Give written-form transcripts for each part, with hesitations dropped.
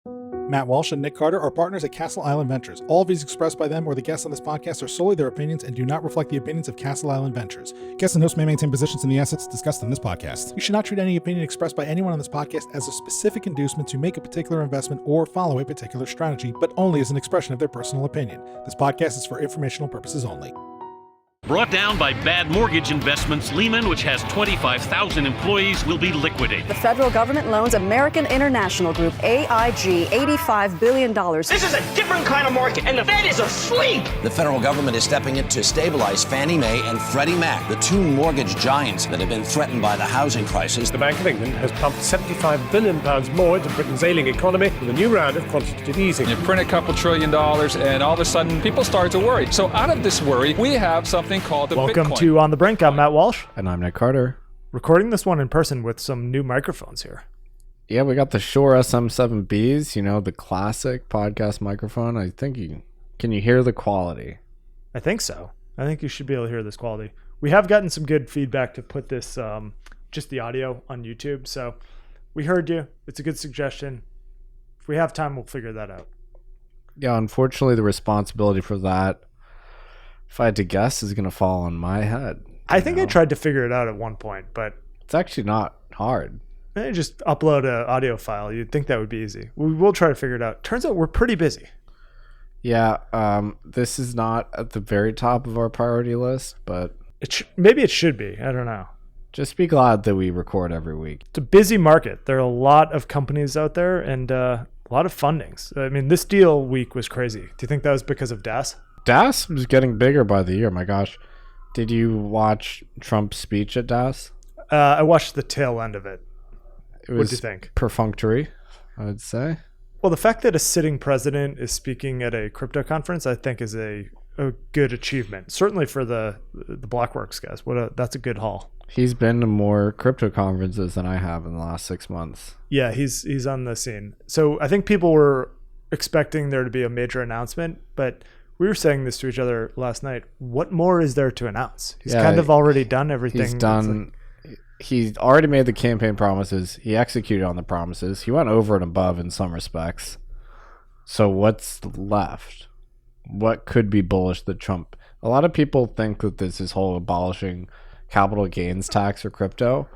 Matt Walsh and Nick Carter are partners at Castle Island Ventures. All views expressed by them or the guests on this podcast are solely their opinions and do not reflect the opinions of Castle Island Ventures. Guests and hosts may maintain positions in the assets discussed in this podcast. You should not treat any opinion expressed by anyone on this podcast as a specific inducement to make a particular investment or follow a particular strategy, but only as an expression of their personal opinion. This podcast is for informational purposes only. Brought down by bad mortgage investments, Lehman, which has 25,000 employees, will be liquidated. The federal government loans American International Group, AIG, $85 billion. This is a different kind of market, and the Fed is asleep. The federal government is stepping in to stabilize Fannie Mae and Freddie Mac, the two mortgage giants that have been threatened by the housing crisis. The Bank of England has pumped £75 billion more into Britain's ailing economy with a new round of quantitative easing. You print a couple $1 trillion, and all of a sudden, people start to worry. So out of this worry, we have something called the Welcome Bitcoin. to On the Brink. I'm Matt Walsh. And I'm Nick Carter. Recording this one in person with some new microphones here. Yeah, we got the Shure SM7Bs, you know, the classic podcast microphone. I think can you hear the quality? I think so. I think you should be able to hear this quality. We have gotten some good feedback to put this, just the audio on YouTube. So we heard you. It's a good suggestion. If we have time, we'll figure that out. Yeah, unfortunately, the responsibility for that, if I had to guess, is going to fall on my head. I think I tried to figure it out at one point, but it's actually not hard. Just upload an audio file. You'd think that would be easy. We will try to figure it out. Turns out we're pretty busy. Yeah, this is not at the very top of our priority list, but maybe it should be. I don't know. Just be glad that we record every week. It's a busy market. There are a lot of companies out there and a lot of fundings. I mean, this deal week was crazy. Do you think that was because of DAS? DAS was getting bigger by the year. My gosh. Did you watch Trump's speech at DAS? I watched the tail end of it. What did you think? Perfunctory, I would say. Well, the fact that a sitting president is speaking at a crypto conference, I think, is a good achievement. Certainly for the Blockworks guys. That's a good haul. He's been to more crypto conferences than I have in the last 6 months. Yeah, he's on the scene. So I think people were expecting there to be a major announcement, but we were saying this to each other last night. What more is there to announce? He's kind of already done everything. He's done. He's already made the campaign promises. He executed on the promises. He went over and above in some respects. So what's left? What could be bullish that Trump? A lot of people think that this whole abolishing capital gains tax for crypto.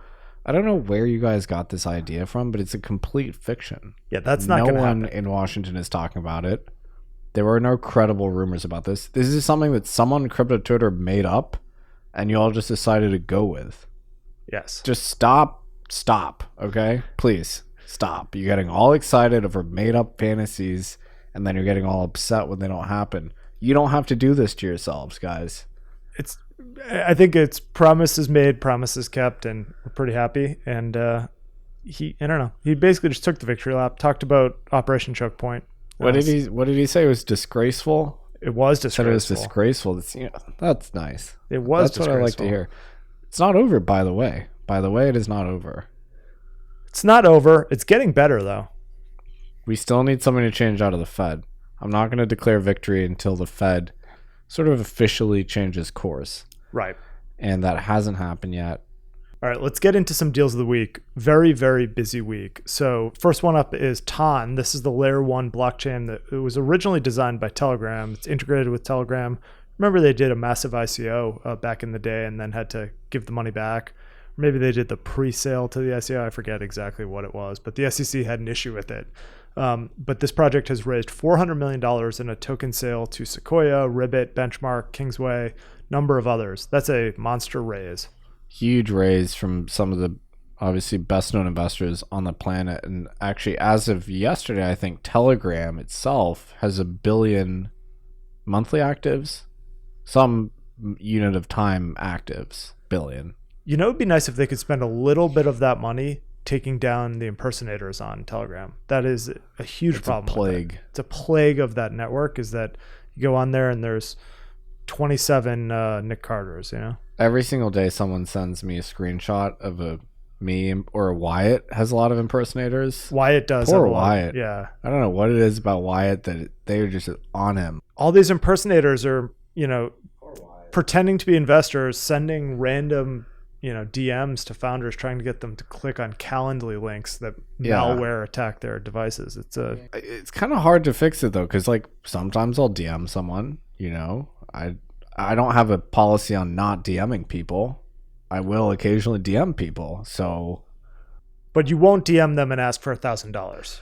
I don't know where you guys got this idea from, but it's a complete fiction. Yeah, that's not going to happen. No one in Washington is talking about it. There were no credible rumors about this. This is something that someone on crypto Twitter made up, and you all just decided to go with. Yes. Just stop, okay? Please, stop. You're getting all excited over made-up fantasies, and then you're getting all upset when they don't happen. You don't have to do this to yourselves, guys. I think it's promises made, promises kept, and we're pretty happy. And I don't know. He basically just took the victory lap, talked about Operation Choke Point. What did he say? It was disgraceful? It was disgraceful. Said it was disgraceful. That's nice. It was That's what I like to hear. It's not over, by the way. By the way, it is not over. It's not over. It's getting better, though. We still need something to change out of the Fed. I'm not going to declare victory until the Fed sort of officially changes course. Right. And that hasn't happened yet. All right, let's get into some deals of the week. Very, very busy week. So first one up is TON. This is the layer 1 blockchain that it was originally designed by Telegram. It's integrated with Telegram. Remember they did a massive ICO back in the day and then had to give the money back. Maybe they did the pre-sale to the ICO. I forget exactly what it was, but the SEC had an issue with it. But this project has raised $400 million in a token sale to Sequoia, Ribbit, Benchmark, Kingsway, number of others. That's a monster raise. Huge raise from some of the obviously best known investors on the planet. And actually, as of yesterday, I think Telegram itself has 1 billion monthly actives, some unit of time actives, billion. You know, it'd be nice if they could spend a little bit of that money taking down the impersonators on Telegram. That is a huge problem. It's a plague. It's a plague of that network, is that you go on there and there's 27 Nick Carters, you know? Every single day someone sends me a screenshot of a meme, or Wyatt has a lot of impersonators. Wyatt does. Poor Wyatt. Yeah. I don't know what it is about Wyatt that they are just on him. All these impersonators are, you know, pretending to be investors, sending random DMs to founders trying to get them to click on Calendly links that Yeah. malware attack their devices. It's kind of hard to fix it though, because like sometimes I'll DM someone. I don't have a policy on not DMing people. I will occasionally DM people. So, but you won't DM them and ask for $1,000.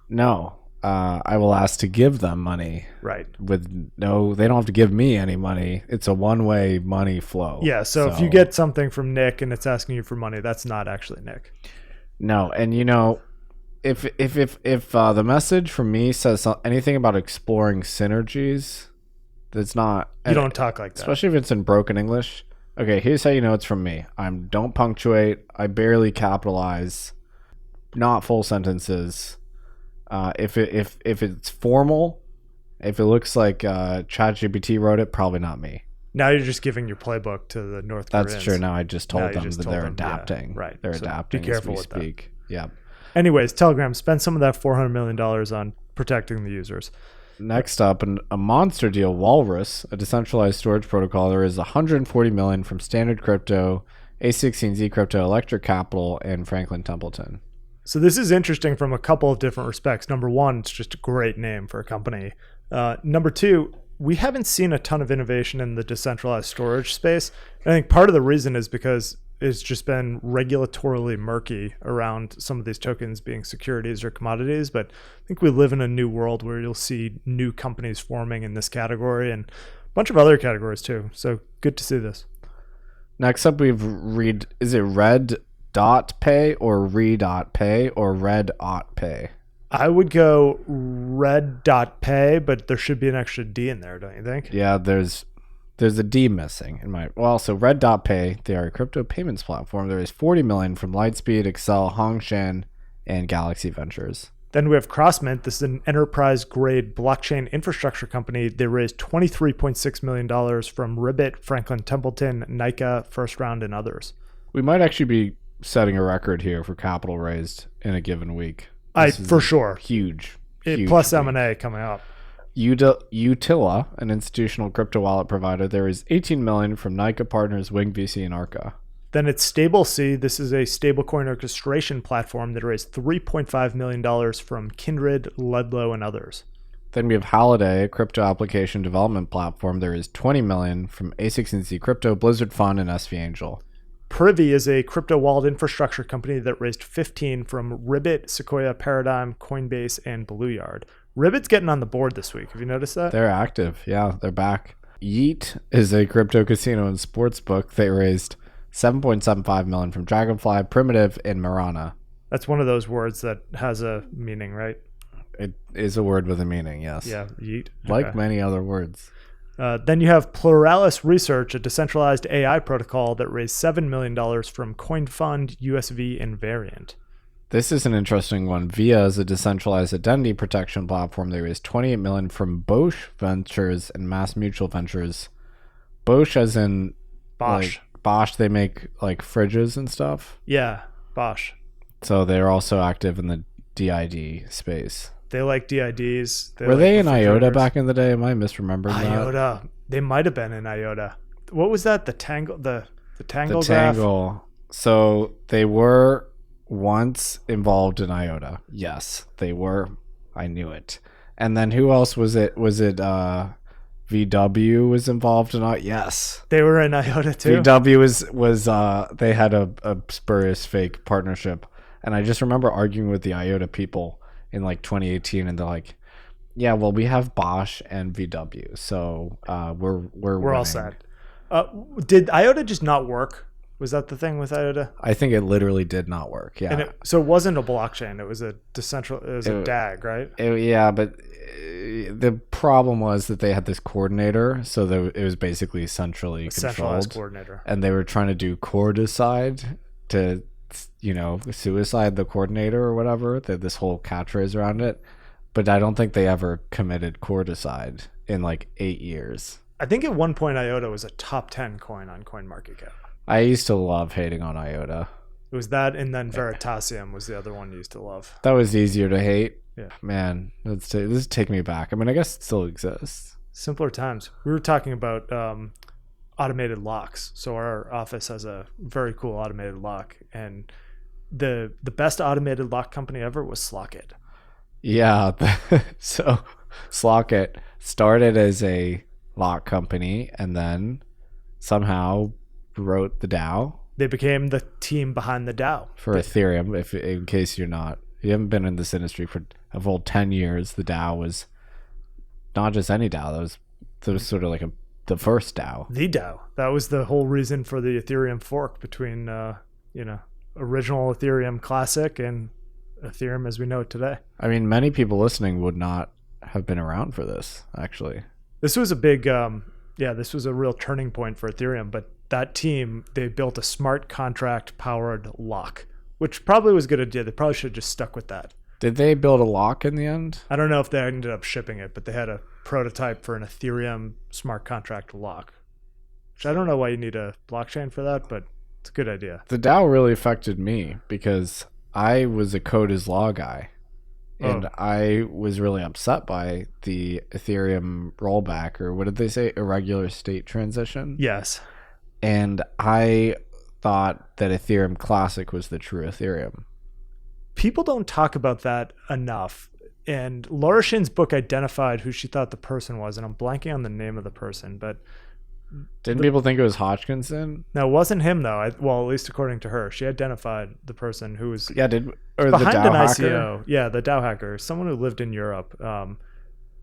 no, I will ask to give them money. Right. They don't have to give me any money. It's a one-way money flow. Yeah. So if you get something from Nick and it's asking you for money, that's not actually Nick. No, and if the message from me says anything about exploring synergies, that's not. You don't talk like that. Especially if it's in broken English. Okay, here's how you know it's from me. I don't punctuate. I barely capitalize. Not full sentences. If it's formal, if it looks like ChatGPT wrote it, probably not me. Now you're just giving your playbook to the North Koreans. That's true. Now I just told them that they're adapting. Yeah, right. They're So adapting be careful as we with that. speak. Yeah. Anyways, Telegram, spend some of that $400 million on protecting the users. Next up, a monster deal, Walrus, a decentralized storage protocol. There is $140 million from Standard Crypto, A16Z Crypto, Electric Capital, and Franklin Templeton. So this is interesting from a couple of different respects. Number one, it's just a great name for a company. Number two, we haven't seen a ton of innovation in the decentralized storage space. I think part of the reason is because it's just been regulatorily murky around some of these tokens being securities or commodities. But I think we live in a new world where you'll see new companies forming in this category and a bunch of other categories too. So good to see this. Next up, is it Red.Pay or Re.Pay or Red.Pay? I would go Red.Pay, but there should be an extra D in there, don't you think? Yeah, there's a D missing in my. Well, so Red.Pay, they are a crypto payments platform. There is $40 million from Lightspeed, Excel, Hongshan, and Galaxy Ventures. Then we have Crossmint. This is an enterprise-grade blockchain infrastructure company. They raised $23.6 million from Ribbit, Franklin Templeton, Nika, First Round, and others. We might actually be setting a record here for capital raised in a given week. For sure. Huge Plus week. M&A coming up. Utila, an institutional crypto wallet provider, there is $18 million from Nika Partners, Wing VC, and Arca. Then it's StableC. This is a stablecoin orchestration platform that raised $3.5 million from Kindred, Ludlow, and others. Then we have Holiday, a crypto application development platform. There is $20 million from A16Z Crypto, Blizzard Fund, and SV Angel. Privy is a crypto wallet infrastructure company that raised 15 from Ribbit, Sequoia, Paradigm, Coinbase, and Blue Yard. Ribbit's getting on the board this week. Have you noticed that? They're active. Yeah, they're back. Yeet is a crypto casino and sports book. They raised $7.75 million from Dragonfly, Primitive, and Marana. That's one of those words that has a meaning, right? It is a word with a meaning, yes. Yeah, yeet. Like many other words. Then you have Pluralis Research, a decentralized AI protocol that raised $7 million from CoinFund, USV, and Variant. This is an interesting one. Via is a decentralized identity protection platform. They raised $28 million from Bosch Ventures and Mass Mutual Ventures. Bosch as in Bosch. Bosch, they make like fridges and stuff. Yeah, Bosch. So they're also active in the DID space. They like DIDs. Were they in IOTA back in the day? Am I misremembering IOTA. They might have been in IOTA. What was that? The Tangle graph? The Tangle. So they were once involved in IOTA. Yes, they were. I knew it. And then who else was it? Was it VW was involved in it? Yes. They were in IOTA too? VW was they had a spurious fake partnership. And I just remember arguing with the IOTA people in like 2018, and they're like, yeah, well, we have Bosch and VW, so we're all set. Did IOTA just not work? Was that the thing with IOTA? I think it literally did not work. Yeah. And so it wasn't a blockchain. It was a a DAG, right? Yeah, but the problem was that they had this coordinator, so that it was basically centrally controlled. Centralized coordinator. And they were trying to do coordicide to, suicide the coordinator or whatever. They had this whole catchphrase around it. But I don't think they ever committed coordicide in like 8 years. I think at one point IOTA was a top 10 coin on CoinMarketCap. I used to love hating on IOTA. It was that, and then Veritasium was the other one you used to love. That was easier to hate. Yeah. Man, this take me back. I mean, I guess it still exists. Simpler times. We were talking about automated locks. So our office has a very cool automated lock, and the best automated lock company ever was Slock. Yeah. So Slock started as a lock company and then somehow wrote the DAO. They became the team behind the DAO For Ethereum, if in case you haven't been in this industry for a full 10 years, the DAO was not just any DAO. That was sort of like the first DAO. The DAO. That was the whole reason for the Ethereum fork between, original Ethereum Classic and Ethereum as we know it today. I mean, many people listening would not have been around for this, actually. This was a big, this was a real turning point for Ethereum. But that team, they built a smart contract powered lock, which probably was a good idea. They probably should have just stuck with that. Did they build a lock in the end? I don't know if they ended up shipping it, but they had a prototype for an Ethereum smart contract lock, which I don't know why you need a blockchain for that, but it's a good idea. The DAO really affected me because I was a code is law guy, and I was really upset by the Ethereum rollback, or what did they say? Irregular state transition? Yes. And I thought that Ethereum Classic was the true Ethereum. People don't talk about that enough. And Laura Shin's book identified who she thought the person was, and I'm blanking on the name of the person, but didn't people think it was Hodgkinson? No, it wasn't him though. At least according to her, she identified the person who was behind the DAO an hacker? ICO. Yeah, the DAO hacker, someone who lived in Europe.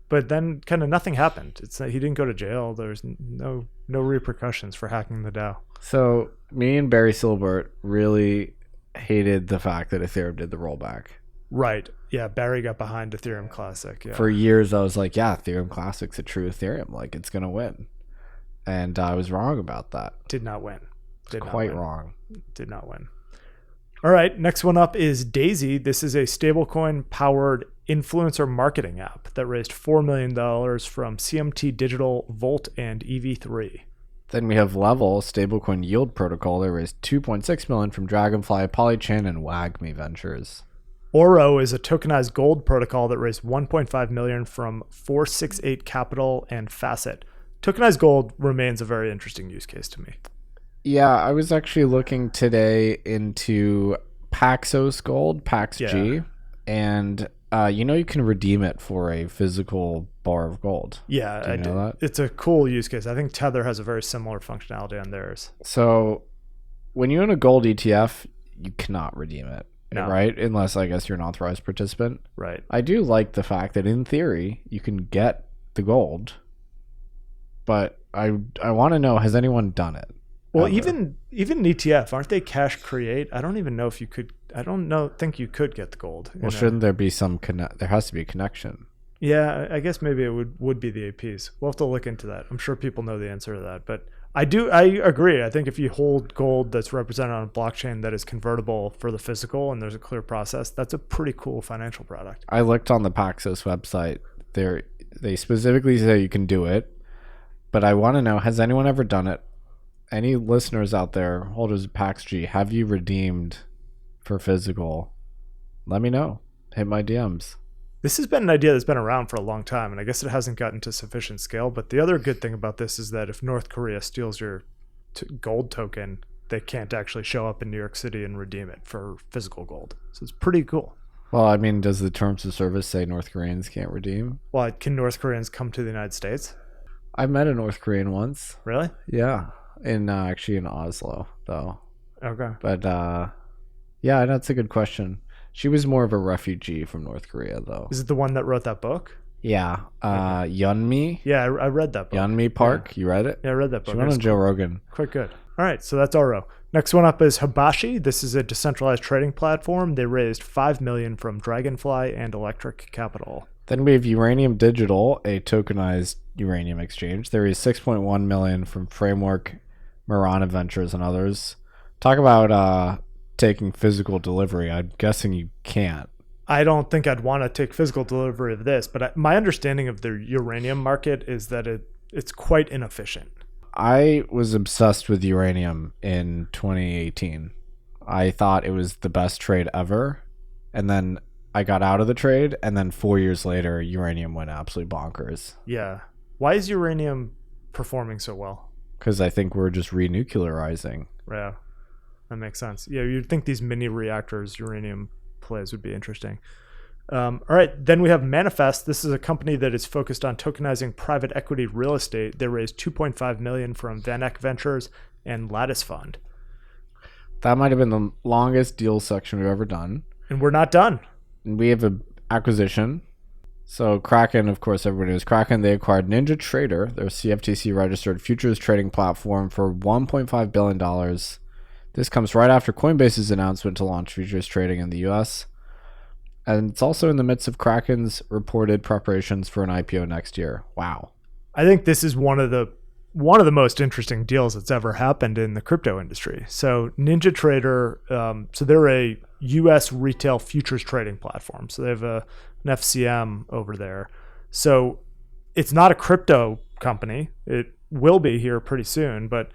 But then kind of nothing happened. He didn't go to jail. There's no repercussions for hacking the DAO. So me and Barry Silbert really hated the fact that Ethereum did the rollback. Right. Yeah, Barry got behind Ethereum Classic. Yeah. For years, I was like, yeah, Ethereum Classic's a true Ethereum. Like, it's going to win. And I was wrong about that. Did not win. Quite wrong. Did not win. All right, next one up is Daisy. This is a stablecoin-powered influencer marketing app that raised $4 million from CMT Digital, Volt, and EV3. Then we have Level, stablecoin yield protocol that raised $2.6 million from Dragonfly, Polychain, and WAGMI Ventures. Oro is a tokenized gold protocol that raised $1.5 million from 468 Capital and Facet. Tokenized gold remains a very interesting use case to me. Yeah, I was actually looking today into Paxos Gold, PAXG, and you can redeem it for a physical bar of gold. Yeah, I know that? It's a cool use case. I think Tether has a very similar functionality on theirs. So when you own a gold ETF, you cannot redeem it, right? Unless, I guess, you're an authorized participant. Right. I do like the fact that in theory, you can get the gold, but I want to know, has anyone done it? Well, even an ETF, aren't they cash create? I don't even know if you could. Think you could get the gold. Well, shouldn't there be there has to be a connection. Yeah, I guess maybe it would be the APs. We'll have to look into that. I'm sure people know the answer to that, but I agree. I think if you hold gold that's represented on a blockchain that is convertible for the physical and there's a clear process, that's a pretty cool financial product. I looked on the Paxos website. They specifically say you can do it, but I want to know, has anyone ever done it? Any listeners out there, holders of PAXG, have you redeemed for physical? Let me know. Hit my DMs. This has been an idea that's been around for a long time, and I guess it hasn't gotten to sufficient scale. But the other good thing about this is that if North Korea steals your gold token, they can't actually show up in New York City and redeem it for physical gold. So it's pretty cool. Well, I mean, does the terms of service say North Koreans can't redeem? Well, can North Koreans come to the United States? I met a North Korean once. Really? Yeah. Actually in Oslo, though. Okay. But yeah, that's a good question. She was more of a refugee from North Korea, though. Is it the one that wrote that book? Yeah. Yeonmi. Yeah, I read that book. Yeonmi Park. Yeah. You read it? Yeah, I read that book. She went on Joe Rogan. Quite good. All right, so that's Oro. Next one up is Hibashi. This is a decentralized trading platform. They raised $5 million from Dragonfly and Electric Capital. Then we have Uranium Digital, a tokenized uranium exchange. They raised $6.1 million from Framework, Marana Ventures, and others. Talk about taking physical delivery. I'm guessing you can't. I don't think I'd want to take physical delivery of this, but my understanding of the uranium market is that it's quite inefficient. I was obsessed with uranium in 2018. I thought it was the best trade ever. And then I got out of the trade, and then 4 years later, uranium went absolutely bonkers. Yeah. Why is uranium performing so well? because I think we're just renuclearizing. Yeah, that makes sense. Yeah, you'd think these mini reactors uranium plays would be interesting. All right, then we have Manifest. This is a company that is focused on tokenizing private equity real estate. They raised $2.5 million from Van Eck Ventures and Lattice Fund. That might have been the longest deal section we've ever done. And we're not done. And we have an acquisition. So Kraken, of course, everybody knows Kraken. They acquired NinjaTrader, their CFTC-registered futures trading platform, for $1.5 billion. This comes right after Coinbase's announcement to launch futures trading in the U.S., and it's also in the midst of Kraken's reported preparations for an IPO next year. Wow. I think this is one of the most interesting deals that's ever happened in the crypto industry. So NinjaTrader, so they're a U.S. retail futures trading platform. So they have an FCM over there. So it's not a crypto company. It will be here pretty soon, but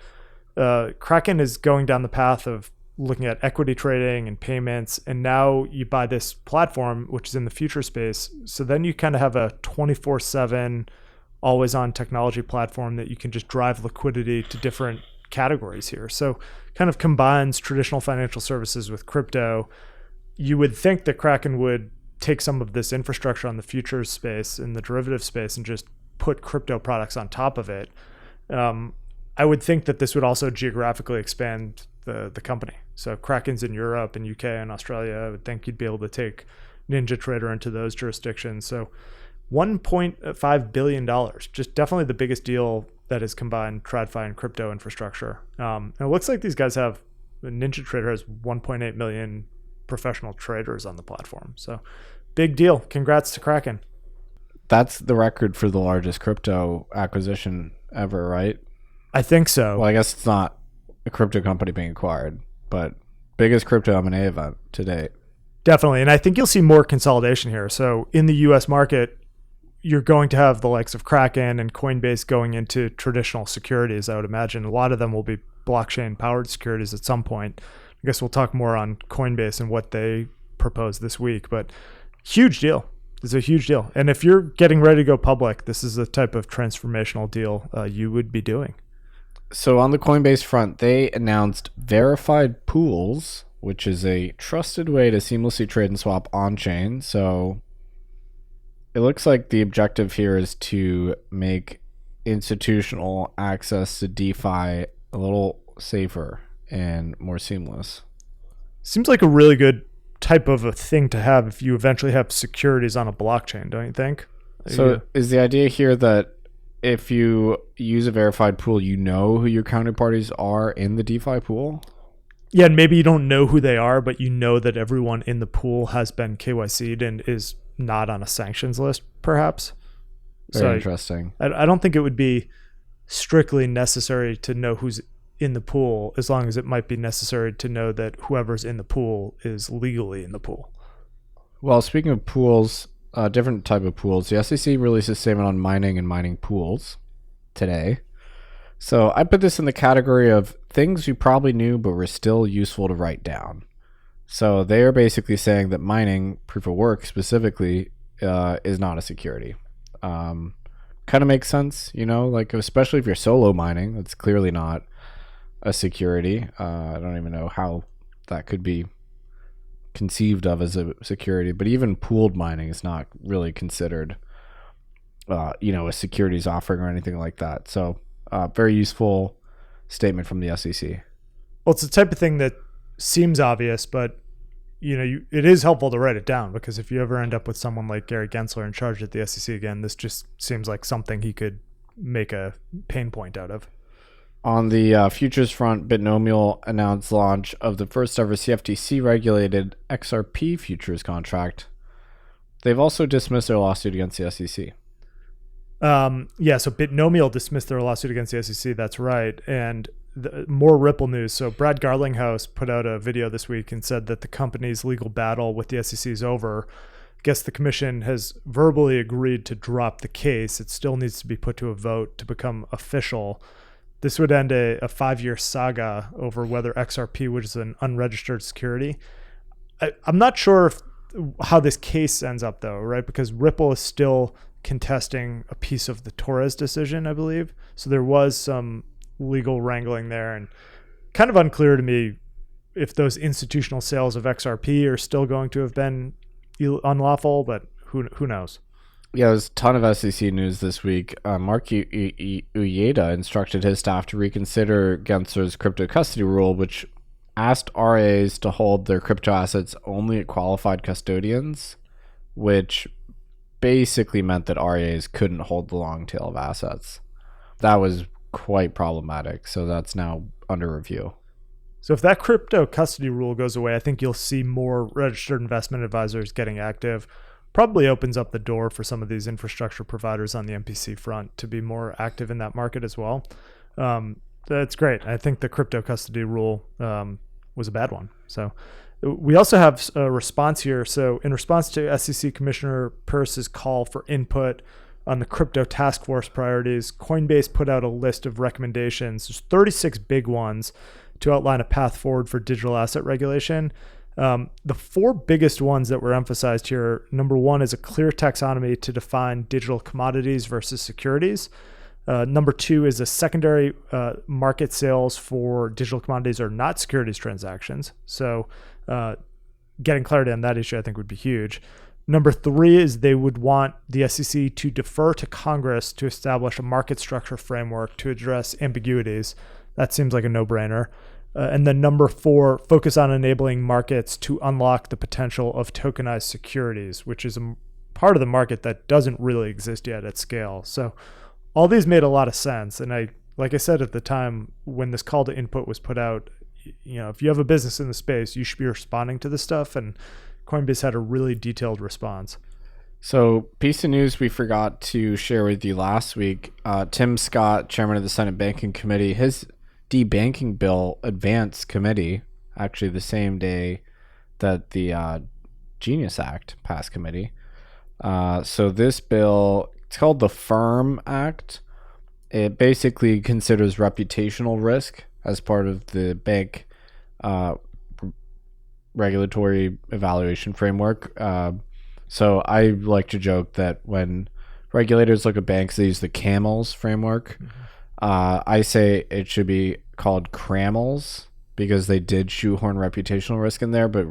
Kraken is going down the path of looking at equity trading and payments, and now you buy this platform which is in the future space, so then you kind of have a 24/7 always on technology platform that you can just drive liquidity to different categories here. So kind of combines traditional financial services with crypto. You would think that Kraken would take some of this infrastructure on the futures space and the derivative space and just put crypto products on top of it. I would think that this would also geographically expand the company. So Kraken's in Europe and UK and Australia. I would think you'd be able to take NinjaTrader into those jurisdictions. So $1.5 billion, just definitely the biggest deal that has combined TradFi and crypto infrastructure. And it looks like these guys NinjaTrader has 1.8 million professional traders on the platform. So big deal. Congrats to Kraken. That's the record for the largest crypto acquisition ever, right? I think so. Well, I guess it's not a crypto company being acquired, but biggest crypto M&A event to date. Definitely. And I think you'll see more consolidation here. So in the US market, you're going to have the likes of Kraken and Coinbase going into traditional securities. I would imagine a lot of them will be blockchain powered securities at some point. I guess we'll talk more on Coinbase and what they propose this week, but huge deal. It's a huge deal. And if you're getting ready to go public, this is the type of transformational deal you would be doing. So on the Coinbase front, they announced verified pools, which is a trusted way to seamlessly trade and swap on-chain. So it looks like the objective here is to make institutional access to DeFi a little safer and more seamless. Seems like a really good type of a thing to have if you eventually have securities on a blockchain, don't you think? So is the idea here that if you use a verified pool, you know who your counterparties are in the DeFi pool? Yeah, and maybe you don't know who they are, but you know that everyone in the pool has been KYC'd and is not on a sanctions list, perhaps. Very interesting. I don't think it would be strictly necessary to know who's in the pool, as long as it might be necessary to know that whoever's in the pool is legally in the pool. Well, speaking of pools, different type of pools, the SEC released a statement on mining and mining pools today. So I put this in the category of things you probably knew but were still useful to write down. So they are basically saying that mining, proof of work specifically, is not a security. Kind of makes sense, like especially if you're solo mining, that's clearly not a security. I don't even know how that could be conceived of as a security, but even pooled mining is not really considered, a securities offering or anything like that. So very useful statement from the SEC. Well, it's the type of thing that seems obvious, but it is helpful to write it down, because if you ever end up with someone like Gary Gensler in charge at the SEC again, this just seems like something he could make a pain point out of. On the futures front, Binomial announced launch of the first ever CFTC-regulated XRP futures contract. They've also dismissed their lawsuit against the SEC. So Binomial dismissed their lawsuit against the SEC. That's right. And more Ripple news. So Brad Garlinghouse put out a video this week and said that the company's legal battle with the SEC is over. I guess the commission has verbally agreed to drop the case. It still needs to be put to a vote to become official. This would end a 5-year saga over whether XRP, which is an unregistered security. I'm not sure how this case ends up, though, right? Because Ripple is still contesting a piece of the Torres decision, I believe. So there was some legal wrangling there, and kind of unclear to me if those institutional sales of XRP are still going to have been unlawful, but who knows? Yeah, there's a ton of SEC news this week. Mark IOTA instructed his staff to reconsider Gensler's crypto custody rule, which asked RIAs to hold their crypto assets only at qualified custodians, which basically meant that RIAs couldn't hold the long tail of assets. That was quite problematic, so that's now under review. So if that crypto custody rule goes away, I think you'll see more registered investment advisors getting active. Probably opens up the door for some of these infrastructure providers on the MPC front to be more active in that market as well. That's great. I think the crypto custody rule was a bad one. So we also have a response here. So in response to SEC Commissioner Peirce's call for input on the crypto task force priorities, Coinbase put out a list of recommendations. There's 36 big ones to outline a path forward for digital asset regulation. The four biggest ones that were emphasized here, number one is a clear taxonomy to define digital commodities versus securities. Number two is a secondary market sales for digital commodities are not securities transactions. So getting clarity on that issue, I think, would be huge. Number three is they would want the SEC to defer to Congress to establish a market structure framework to address ambiguities. That seems like a no-brainer. And then number four, focus on enabling markets to unlock the potential of tokenized securities, which is a part of the market that doesn't really exist yet at scale. So all these made a lot of sense. And like I said at the time when this call to input was put out, if you have a business in the space, you should be responding to this stuff. And Coinbase had a really detailed response. So, piece of news we forgot to share with you last week. Tim Scott, chairman of the Senate Banking Committee, his debanking bill advanced committee, actually the same day that the Genius Act passed committee. So this bill, it's called the Firm Act. It basically considers reputational risk as part of the bank regulatory evaluation framework. So I like to joke that when regulators look at banks, they use the CAMELS framework. I say it should be called CRAMELS because they did shoehorn reputational risk in there, but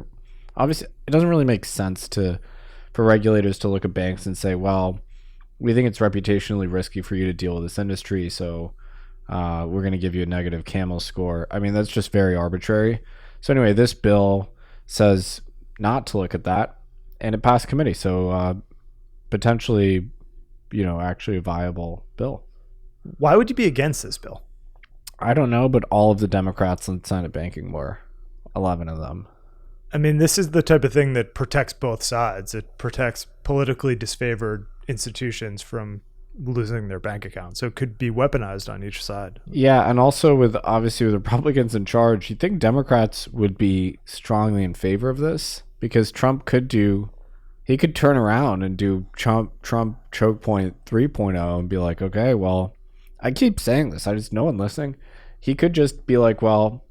obviously it doesn't really make sense for regulators to look at banks and say, well, we think it's reputationally risky for you to deal with this industry, so we're going to give you a negative CAMELS score. I mean, that's just very arbitrary. So anyway, this bill says not to look at that, and it passed committee, so potentially, actually a viable bill. Why would you be against this bill? I don't know, but all of the Democrats in Senate banking were, 11 of them. I mean, this is the type of thing that protects both sides. It protects politically disfavored institutions from losing their bank account. So it could be weaponized on each side. Yeah, and also with Republicans in charge, you'd think Democrats would be strongly in favor of this because Trump could turn around and do Trump choke point 3.0 and be like, okay, well, I keep saying this, I just no one listening. He could just be like, well,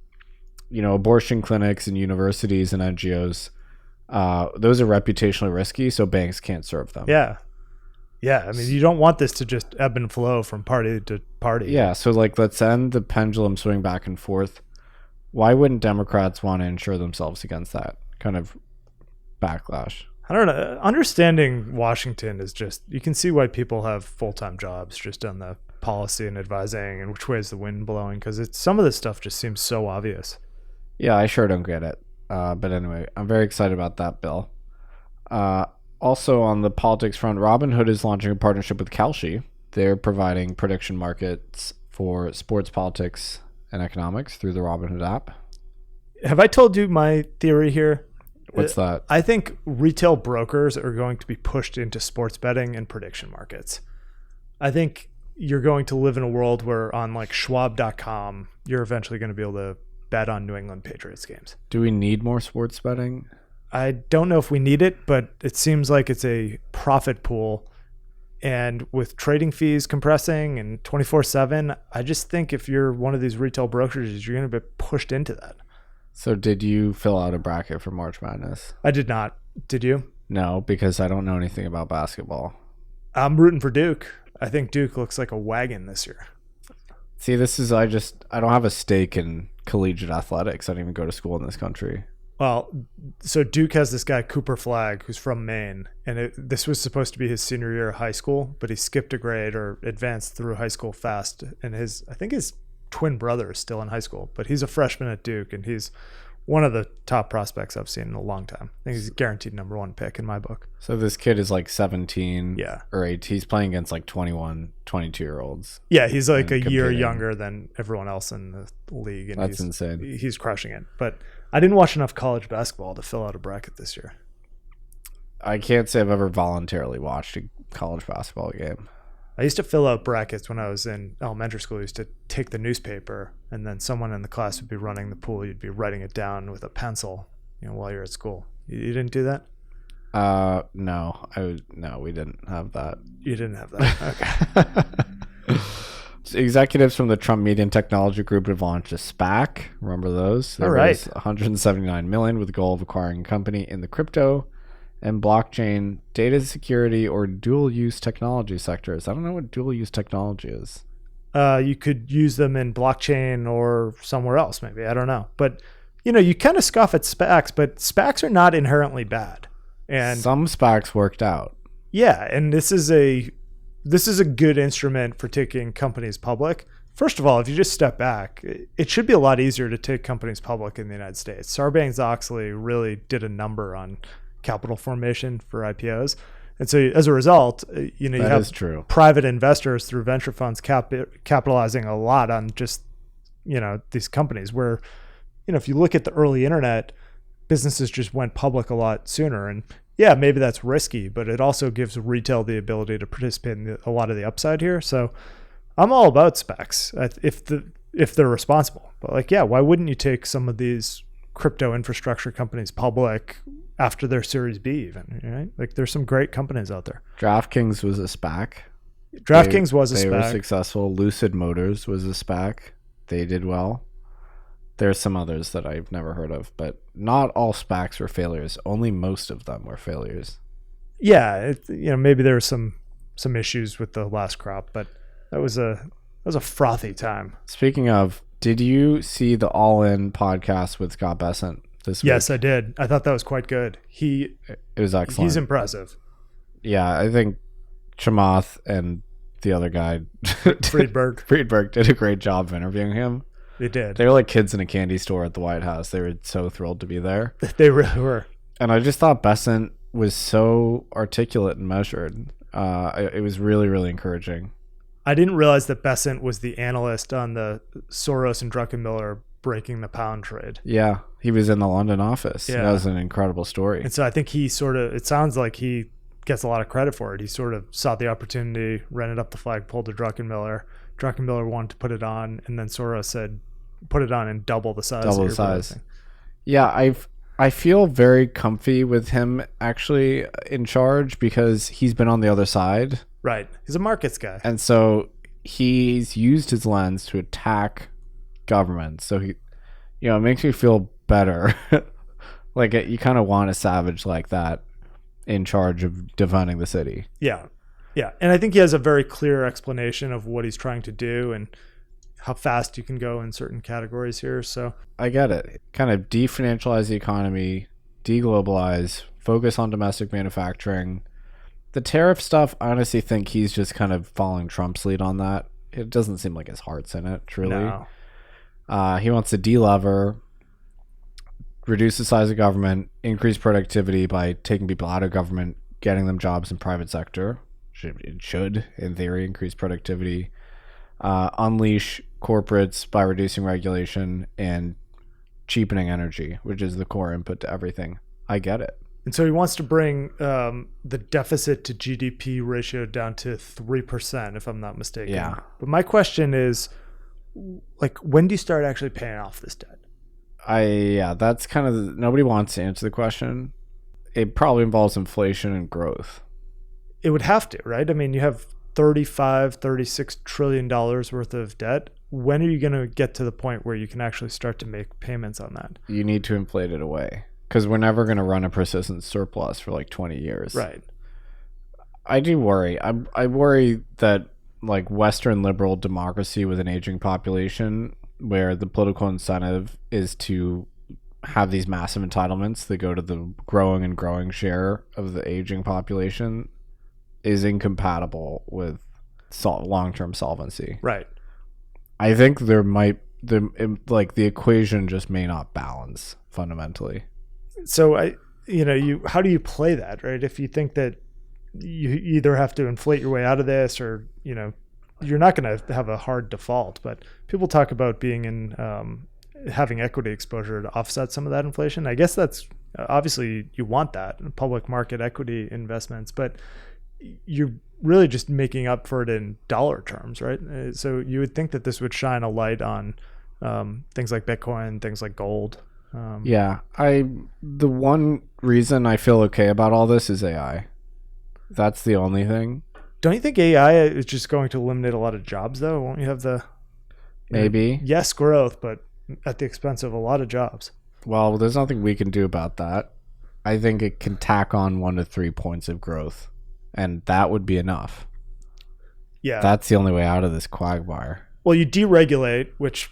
abortion clinics and universities and NGOs, those are reputationally risky, so banks can't serve them. Yeah. I mean, you don't want this to just ebb and flow from party to party. Yeah, so let's end the pendulum swing back and forth. Why wouldn't Democrats want to insure themselves against that kind of backlash? I don't know. Understanding Washington is just, you can see why people have full-time jobs just on the policy and advising and which way is the wind blowing, because some of this stuff just seems so obvious. Yeah, I sure don't get it. But anyway, I'm very excited about that bill. Also on the politics front, Robinhood is launching a partnership with Kalshi. They're providing prediction markets for sports, politics, and economics through the Robinhood app. Have I told you my theory here? What's that? I think retail brokers are going to be pushed into sports betting and prediction markets. I think you're going to live in a world where on Schwab.com, you're eventually going to be able to bet on New England Patriots games. Do we need more sports betting? I don't know if we need it, but it seems like it's a profit pool. And with trading fees compressing and 24/7, I just think if you're one of these retail brokerages, you're going to be pushed into that. So did you fill out a bracket for March Madness? I did not. Did you? No, because I don't know anything about basketball. I'm rooting for Duke. I think Duke looks like a wagon this year. See, this is I don't have a stake in collegiate athletics. I don't even go to school in this country. Well, so Duke has this guy, Cooper Flagg, who's from Maine, and this was supposed to be his senior year of high school, but he skipped a grade or advanced through high school fast. And I think his twin brother is still in high school, but he's a freshman at Duke, and he's one of the top prospects I've seen in a long time. I think he's a guaranteed number one pick in my book. So this kid is like 17 Yeah. or 8. He's playing against like 21, 22-year-olds. Yeah, he's like a year competing. younger than everyone else in the league. And That's insane. He's crushing it. But I didn't watch enough college basketball to fill out a bracket this year. I can't say I've ever voluntarily watched a college basketball game. I used to fill out brackets when I was in elementary school. I used to take the newspaper, and then someone in the class would be running the pool. You'd be writing it down with a pencil, while you're at school. You didn't do that? No, we didn't have that. You didn't have that. Okay. Executives from the Trump Media and Technology Group have launched a SPAC. Remember those? They raised $179 million with the goal of acquiring a company in the crypto and blockchain, data security, or dual-use technology sectors. I don't know what dual-use technology is. You could use them in blockchain or somewhere else, maybe. I don't know. But, you kind of scoff at SPACs, but SPACs are not inherently bad. And some SPACs worked out. Yeah, and this is a good instrument for taking companies public. First of all, if you just step back, it should be a lot easier to take companies public in the United States. Sarbanes-Oxley really did a number on capital formation for IPOs. And so as a result, you have private investors through venture funds capitalizing a lot on just, these companies where, if you look at the early internet, businesses just went public a lot sooner. And yeah, maybe that's risky, but it also gives retail the ability to participate in a lot of the upside here. So I'm all about SPACs if they're responsible. But why wouldn't you take some of these crypto infrastructure companies public after their Series B even, right? There's some great companies out there. DraftKings was a SPAC. DraftKings was a SPAC. They were successful. Lucid Motors was a SPAC. They did well. There's some others that I've never heard of, but not all SPACs were failures. Only most of them were failures. Yeah, maybe there were some issues with the last crop, but that was a frothy time. Speaking of, did you see the All In podcast with Scott Bessent this week? Yes, I did. I thought that was quite good. It was excellent. He's impressive. Yeah, I think Chamath and the other guy, Friedberg, did a great job of interviewing him. They did. They were like kids in a candy store at the White House. They were so thrilled to be there. They really were. And I just thought Bessent was so articulate and measured. It was really, really encouraging. I didn't realize that Bessent was the analyst on the Soros and Druckenmiller breaking the pound trade. Yeah, he was in the London office. Yeah. That was an incredible story. And so I think it sounds like he gets a lot of credit for it. He sort of saw the opportunity, rented up the flagpole to Druckenmiller. Druckenmiller wanted to put it on, and then Soros said, put it on and double the size. Double the size. Yeah, I feel very comfy with him actually in charge because he's been on the other side. Right. He's a markets guy. And so he's used his lens to attack government. So he, it makes me feel better. You kind of want a savage like that in charge of defending the city. Yeah. Yeah. And I think he has a very clear explanation of what he's trying to do and how fast you can go in certain categories here. So I get it. Kind of definancialize the economy, deglobalize, focus on domestic manufacturing. The tariff stuff, I honestly think he's just kind of following Trump's lead on that. It doesn't seem like his heart's in it, truly. No. He wants to de-lever, reduce the size of government, increase productivity by taking people out of government, getting them jobs in private sector. It should, in theory, increase productivity. Unleash corporates by reducing regulation and cheapening energy, which is the core input to everything. I get it. And so he wants to bring the deficit to GDP ratio down to 3%, if I'm not mistaken. Yeah. But my question is, when do you start actually paying off this debt? That's kind of nobody wants to answer the question. It probably involves inflation and growth. It would have to, right? I mean, you have $36 trillion worth of debt. When are you going to get to the point where you can actually start to make payments on that? You need to inflate it away because we're never going to run a persistent surplus for 20 years. Right. I do worry. I worry that like Western liberal democracy with an aging population where the political incentive is to have these massive entitlements that go to the growing and growing share of the aging population is incompatible with long-term solvency. Right. I think the equation just may not balance fundamentally. So how do you play that, right? If you think that you either have to inflate your way out of this, or you're not going to have a hard default, but people talk about being in having equity exposure to offset some of that inflation. I guess that's obviously you want that in public market equity investments, but you're really just making up for it in dollar terms, right? So you would think that this would shine a light on things like Bitcoin, things like gold. The one reason I feel okay about all this is AI. That's the only thing. Don't you think AI is just going to eliminate a lot of jobs, though? Won't you have maybe yes, growth, but at the expense of a lot of jobs? Well, there's nothing we can do about that. I think it can tack on 1 to 3 points of growth, and that would be enough. Yeah, that's the only way out of this quagmire. Well, you deregulate, which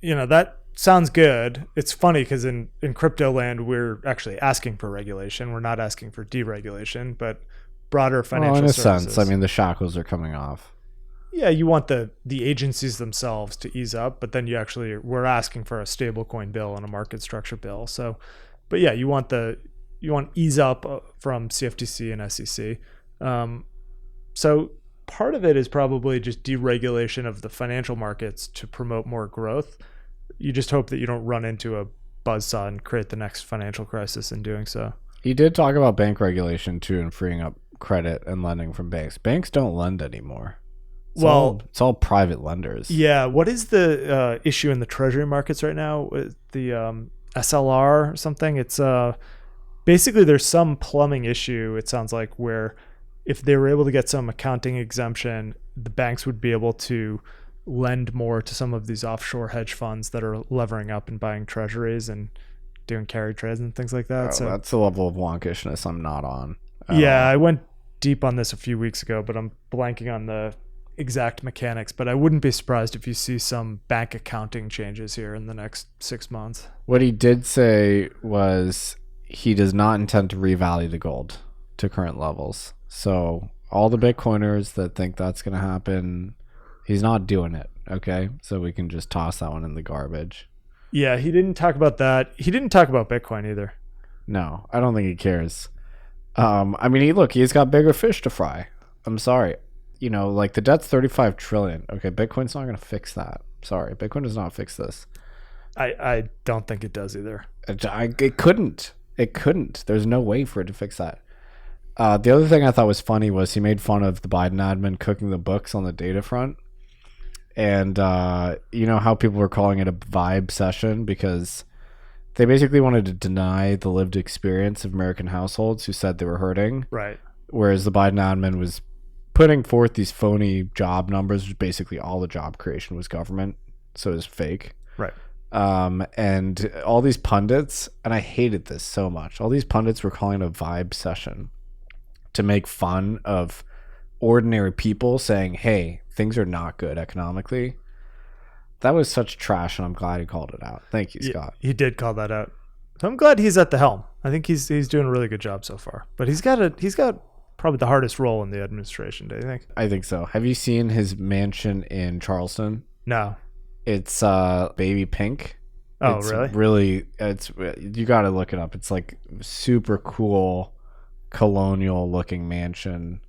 that sounds good. It's funny because in crypto land, we're actually asking for regulation. We're not asking for deregulation, but broader financial services. In a sense, I mean, the shackles are coming off. Yeah, you want the agencies themselves to ease up, but then we're asking for a stablecoin bill and a market structure bill. So, but yeah, you want ease up from CFTC and SEC. So part of it is probably just deregulation of the financial markets to promote more growth. You just hope that you don't run into a buzzsaw and create the next financial crisis in doing so. He did talk about bank regulation too and freeing up credit and lending from banks. Banks don't lend anymore. It's all private lenders. Yeah. What is the issue in the treasury markets right now with the SLR or something? It's basically there's some plumbing issue, it sounds like, where if they were able to get some accounting exemption, the banks would be able to lend more to some of these offshore hedge funds that are levering up and buying treasuries and doing carry trades and things like that. So that's a level of wonkishness I'm not on. I went deep on this a few weeks ago, but I'm blanking on the exact mechanics. But I wouldn't be surprised if you see some bank accounting changes here in the next 6 months. What he did say was he does not intend to revalue the gold to current levels. So all the Bitcoiners that think that's going to happen, he's not doing it. Okay, so we can just toss that one in the garbage. Yeah, he didn't talk about that. He didn't talk about Bitcoin either. No, I don't think he cares. I mean, he's got bigger fish to fry. I'm sorry. Like the debt's 35 trillion. Okay, Bitcoin's not going to fix that. Sorry, Bitcoin does not fix this. I don't think it does either. It couldn't. It couldn't. There's no way for it to fix that. The other thing I thought was funny was he made fun of the Biden admin cooking the books on the data front. And how people were calling it a vibe session because they basically wanted to deny the lived experience of American households who said they were hurting. Right. Whereas the Biden admin was putting forth these phony job numbers, which basically all the job creation was government. So it was fake. Right. And all these pundits, and I hated this so much, all these pundits were calling it a vibe session to make fun of ordinary people saying, hey, things are not good economically. That was such trash, and I'm glad he called it out. Thank you, Scott. He did call that out. So I'm glad he's at the helm. I think he's doing a really good job so far. But he's got probably the hardest role in the administration, do you think? I think so. Have you seen his mansion in Charleston? No. It's baby pink. Oh, it's really? You got to look it up. It's like super cool colonial looking mansion.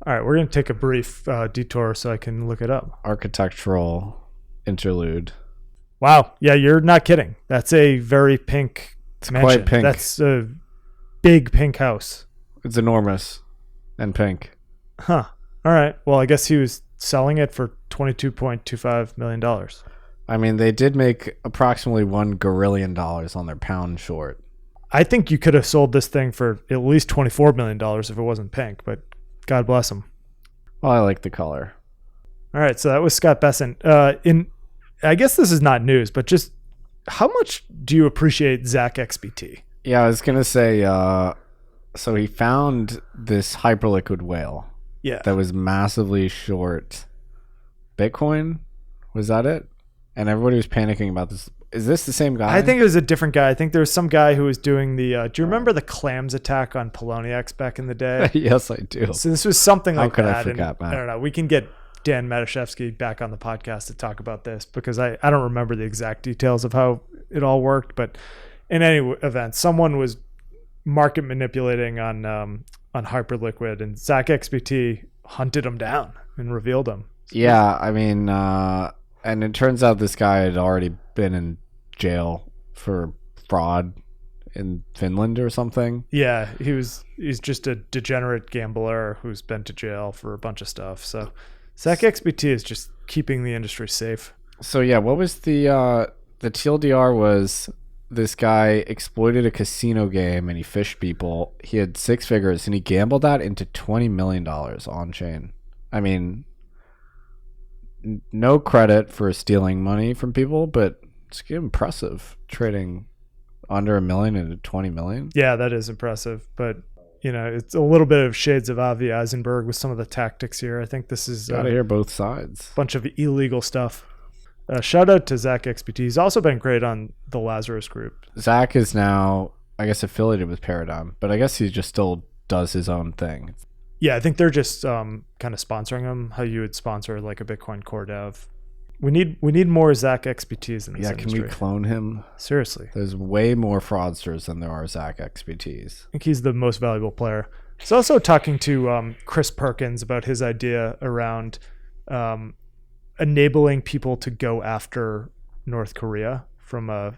All right, we're going to take a brief detour so I can look it up. Architectural interlude. Wow. Yeah, you're not kidding. That's a very pink mansion. Quite pink. That's a big pink house. It's enormous and pink. Huh. All right. Well, I guess he was selling it for $22.25 million. I mean, they did make approximately $1 gorillion on their pound short. I think you could have sold this thing for at least $24 million if it wasn't pink, but God bless him. Well, I like the color. All right, so that was Scott Bessent. I guess this is not news, but just how much do you appreciate Zach XBT? Yeah, I was going to say, so he found this hyperliquid whale Yeah. that was massively short Bitcoin. Was that it? And everybody was panicking about this. Is this the same guy? I think it was a different guy. I think there was some guy who was doing the. Do you remember the clams attack on Poloniex back in the day? Yes, I do. So this was something like that. How could I forget, Matt? I don't know. We can get Dan Matuszewski back on the podcast to talk about this because I don't remember the exact details of how it all worked. But in any event, someone was market manipulating on Hyperliquid, and Zach XBT hunted him down and revealed him. Yeah, I mean, and it turns out this guy had already been in jail for fraud in Finland or something. Yeah, he's just a degenerate gambler who's been to jail for a bunch of stuff. So Zach XBT is just keeping the industry safe. So yeah, what was the TLDR was this guy exploited a casino game and he fished people. He had 6 figures and he gambled that into $20 million on chain. I mean, no credit for stealing money from people, but it's impressive trading under $1 million into $20 million. Yeah, that is impressive. But, you know, it's a little bit of shades of Avi Eisenberg with some of the tactics here. I think this is gotta hear both sides. A bunch of illegal stuff. Shout out to Zach XBT. He's also been great on the Lazarus group. Zach is now, I guess, affiliated with Paradigm, but I guess he just still does his own thing. Yeah, I think they're just kind of sponsoring him, how you would sponsor like a Bitcoin core dev. We need more Zach XBTs in this industry. Can we clone him? Seriously. There's way more fraudsters than there are Zach XBTs. I think he's the most valuable player. He's also talking to Chris Perkins about his idea around enabling people to go after North Korea from a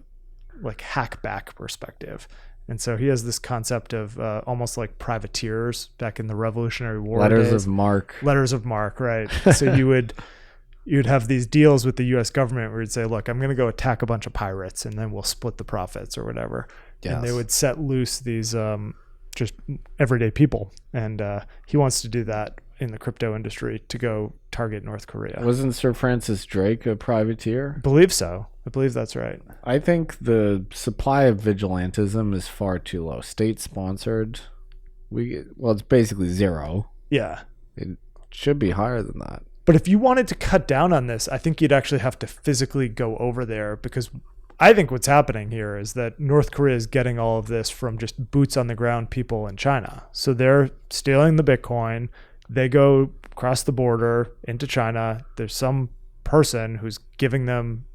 like hack back perspective. And so he has this concept of almost like privateers back in the Revolutionary War Letters days. of marque. Letters of marque, right. So you'd have these deals with the US government where you'd say, look, I'm going to go attack a bunch of pirates and then we'll split the profits or whatever. Yes. And they would set loose these just everyday people. And he wants to do that in the crypto industry to go target North Korea. Wasn't Sir Francis Drake a privateer? I believe so. I believe that's right. I think the supply of vigilantism is far too low. State sponsored, it's basically zero. Yeah. It should be higher than that. But if you wanted to cut down on this, I think you'd actually have to physically go over there, because I think what's happening here is that North Korea is getting all of this from just boots on the ground people in China. So they're stealing the Bitcoin. They go across the border into China. There's some person who's giving them,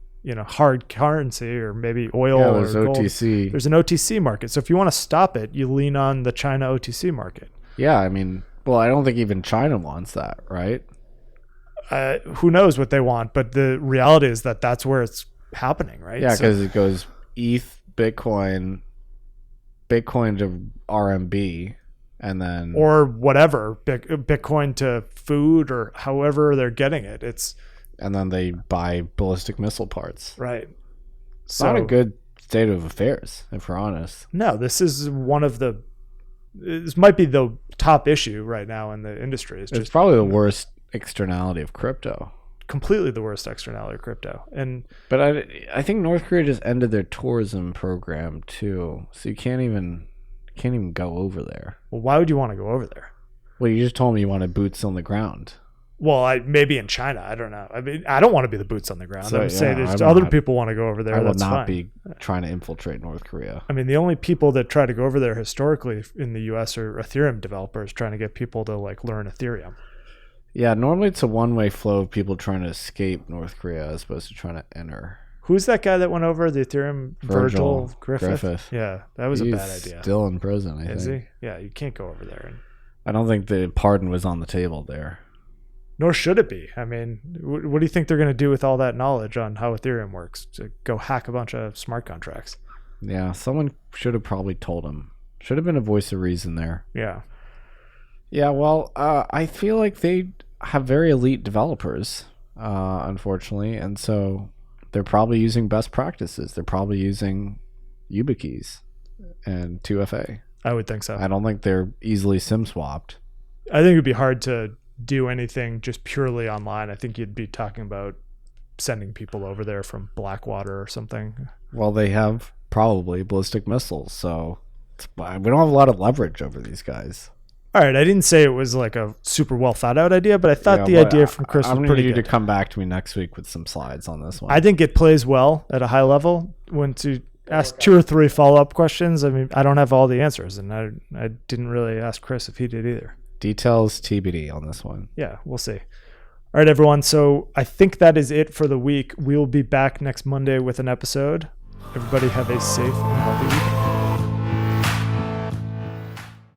hard currency or maybe oil or gold. OTC. There's an OTC market. So if you want to stop it, you lean on the China OTC market. Yeah, I mean, I don't think even China wants that, right? Who knows what they want, but the reality is that that's where it's happening, right? Yeah, because it goes ETH, Bitcoin to RMB, and then or whatever, Bitcoin to food or however they're getting it. And then they buy ballistic missile parts. Right. It's not a good state of affairs, if we're honest. No, this is this might be the top issue right now in the industry. It's probably the worst externality of crypto. Completely the worst externality of crypto. But I think North Korea just ended their tourism program too, so you can't even go over there. Well, why would you want to go over there? Well, you just told me you wanted boots on the ground. Well, maybe in China. I don't know. I mean, I don't want to be the boots on the ground. So, I'm saying other people want to go over there. I will that's not fine. be trying to infiltrate North Korea. I mean, the only people that try to go over there historically in the U.S. are Ethereum developers trying to get people to learn Ethereum. Yeah, normally it's a one-way flow of people trying to escape North Korea as opposed to trying to enter. Who's that guy that went over, the Ethereum? Virgil Griffith? Yeah, that was He's a bad idea. Still in prison, I think. Is he? Yeah, you can't go over there. I don't think the pardon was on the table there. Nor should it be. I mean, what do you think they're going to do with all that knowledge on how Ethereum works? To go hack a bunch of smart contracts? Yeah, someone should have probably told him. Should have been a voice of reason there. Yeah. Yeah, well, I feel like they have very elite developers, unfortunately, and so they're probably using best practices. They're probably using YubiKeys and 2FA. I would think so. I don't think they're easily SIM swapped. I think it'd be hard to do anything just purely online. I think you'd be talking about sending people over there from Blackwater or something. Well, they have probably ballistic missiles, so we don't have a lot of leverage over these guys. All right, I didn't say it was like a super well thought out idea, but I thought the idea from Chris was pretty good. I'm going to come back to me next week with some slides on this one. I think it plays well at a high level. When to ask 2 or 3 follow-up questions, I mean, I don't have all the answers, and I didn't really ask Chris if he did either. Details TBD on this one. Yeah, we'll see. All right, everyone. So I think that is it for the week. We will be back next Monday with an episode. Everybody have a safe and healthy weekend.